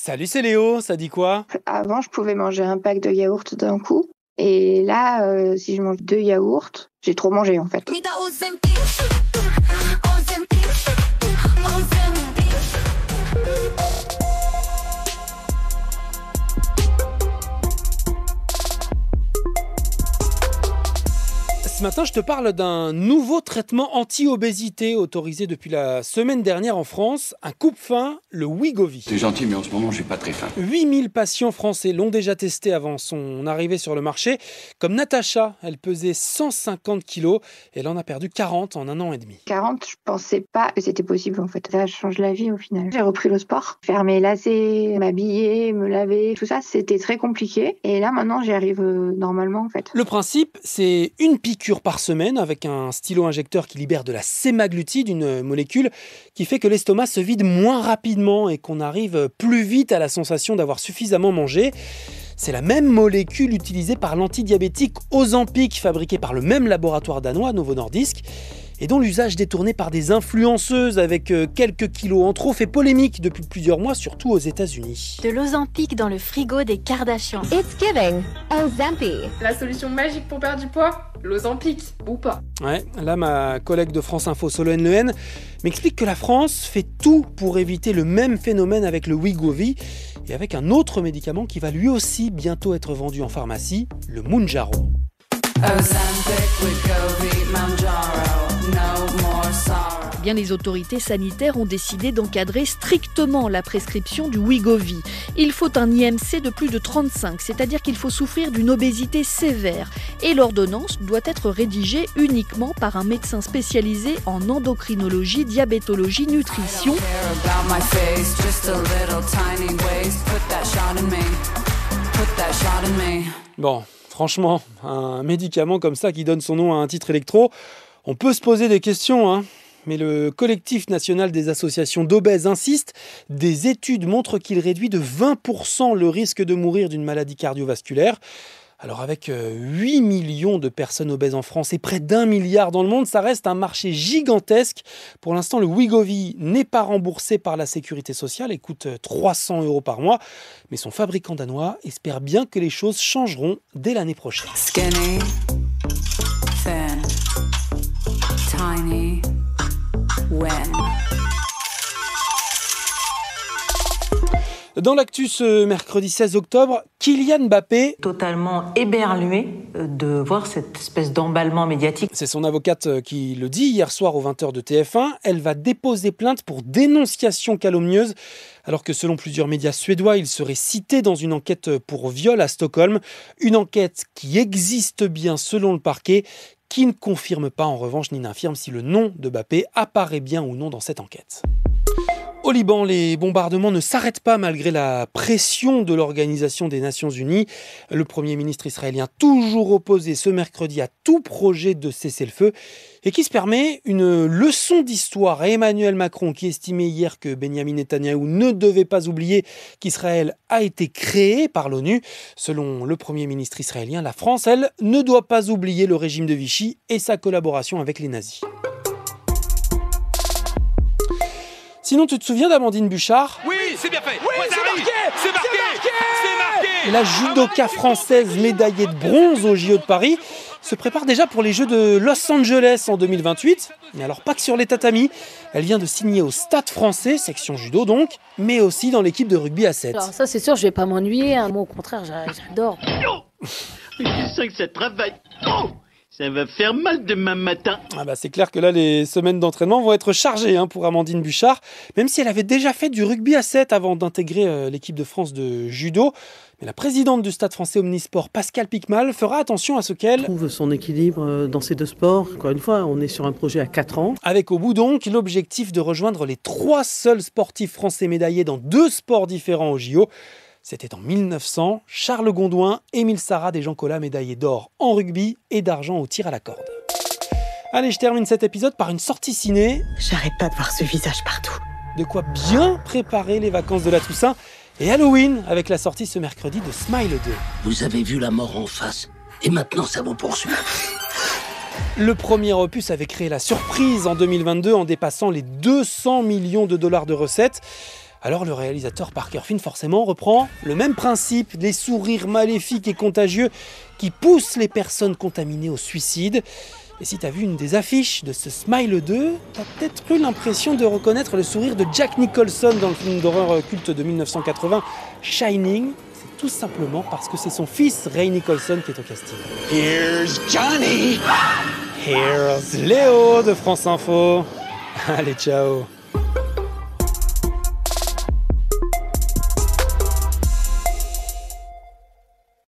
Salut, c'est Léo, ça dit quoi? Avant, je pouvais manger un pack de yaourts d'un coup. Et là, si je mange 2 yaourts, j'ai trop mangé en fait. Ce matin, je te parle d'un nouveau traitement anti-obésité autorisé depuis la semaine dernière en France, un coupe-faim, le Wegovy. C'est gentil, mais en ce moment, je suis pas très faim. 8000 patients français l'ont déjà testé avant son arrivée sur le marché. Comme Natacha, elle pesait 150 kilos et elle en a perdu 40 en 1 an et demi. 40, je pensais pas que c'était possible en fait. Ça change la vie au final. J'ai repris le sport. Faire mes lacets, m'habiller, me laver, tout ça, c'était très compliqué. Et là, maintenant, j'y arrive normalement en fait. Le principe, c'est une piqûre par semaine avec un stylo injecteur qui libère de la sémaglutide, une molécule qui fait que l'estomac se vide moins rapidement et qu'on arrive plus vite à la sensation d'avoir suffisamment mangé. C'est la même molécule utilisée par l'antidiabétique Ozempic, fabriqué par le même laboratoire danois, Novo Nordisk, et dont l'usage détourné par des influenceuses avec quelques kilos en trop fait polémique depuis plusieurs mois, surtout aux États-Unis. De l'Ozempic dans le frigo des Kardashians. It's giving Ozempic. La solution magique pour perdre du poids, l'Ozempic, ou pas. Ouais, là ma collègue de France Info, Solène Lehen, m'explique que la France fait tout pour éviter le même phénomène avec le Wegovy et avec un autre médicament qui va lui aussi bientôt être vendu en pharmacie, le Mounjaro. Bien, les autorités sanitaires ont décidé d'encadrer strictement la prescription du Wegovy. Il faut un IMC de plus de 35, c'est-à-dire qu'il faut souffrir d'une obésité sévère. Et l'ordonnance doit être rédigée uniquement par un médecin spécialisé en endocrinologie, diabétologie, nutrition. Bon, franchement, un médicament comme ça qui donne son nom à un titre électro, on peut se poser des questions, hein. Mais le collectif national des associations d'obèses insiste. Des études montrent qu'il réduit de 20% le risque de mourir d'une maladie cardiovasculaire. Alors avec 8 millions de personnes obèses en France et près d'1 milliard dans le monde, ça reste un marché gigantesque. Pour l'instant, le Wegovy n'est pas remboursé par la sécurité sociale et coûte 300 € par mois. Mais son fabricant danois espère bien que les choses changeront dès l'année prochaine. Skinny, thin, tiny. Dans l'actu ce mercredi 16 octobre, Kylian Mbappé... Totalement éberlué de voir cette espèce d'emballement médiatique. C'est son avocate qui le dit hier soir aux 20h de TF1. Elle va déposer plainte pour dénonciation calomnieuse, alors que selon plusieurs médias suédois, il serait cité dans une enquête pour viol à Stockholm. Une enquête qui existe bien selon le parquet, qui ne confirme pas en revanche ni n'infirme si le nom de Mbappé apparaît bien ou non dans cette enquête. Au Liban, les bombardements ne s'arrêtent pas malgré la pression de l'Organisation des Nations Unies. Le Premier ministre israélien, toujours opposé ce mercredi à tout projet de cessez-le-feu, et qui se permet une leçon d'histoire à Emmanuel Macron, qui estimait hier que Benyamin Netanyahou ne devait pas oublier qu'Israël a été créé par l'ONU. Selon le Premier ministre israélien, la France, elle, ne doit pas oublier le régime de Vichy et sa collaboration avec les nazis. Sinon, tu te souviens d'Amandine Buchard? Oui, c'est bien fait. Oui, c'est marqué. La judoka française médaillée de bronze aux JO de Paris se prépare déjà pour les Jeux de Los Angeles en 2028. Mais alors pas que sur les tatamis. Elle vient de signer au Stade Français, section judo donc, mais aussi dans l'équipe de rugby à 7. Alors ça c'est sûr, je vais pas m'ennuyer. Moi au contraire, j'adore. Tu sens que ça travaille. Ça va faire mal demain matin. Ah bah c'est clair que là, les semaines d'entraînement vont être chargées pour Amandine Buchard, même si elle avait déjà fait du rugby à 7 avant d'intégrer l'équipe de France de judo. Mais la présidente du Stade Français Omnisport, Pascale Picmal, fera attention à ce qu'elle trouve son équilibre dans ces deux sports. Encore une fois, on est sur un projet à 4 ans. Avec au bout donc l'objectif de rejoindre les 3 seuls sportifs français médaillés dans 2 sports différents au JO. C'était en 1900, Charles Gondouin, Émile Sarad et Jean Collat médaillés d'or en rugby et d'argent au tir à la corde. Allez, je termine cet épisode par une sortie ciné. J'arrête pas de voir ce visage partout. De quoi bien préparer les vacances de la Toussaint et Halloween avec la sortie ce mercredi de Smile 2. Vous avez vu la mort en face et maintenant ça vous poursuit. Le premier opus avait créé la surprise en 2022 en dépassant les 200 millions de dollars de recettes. Alors le réalisateur Parker Finn forcément reprend le même principe, des sourires maléfiques et contagieux qui poussent les personnes contaminées au suicide. Et si t'as vu une des affiches de ce Smile 2, t'as peut-être eu l'impression de reconnaître le sourire de Jack Nicholson dans le film d'horreur culte de 1980, Shining. C'est tout simplement parce que c'est son fils Ray Nicholson qui est au casting. Here's Johnny. Here's Léo de France Info. Allez, ciao.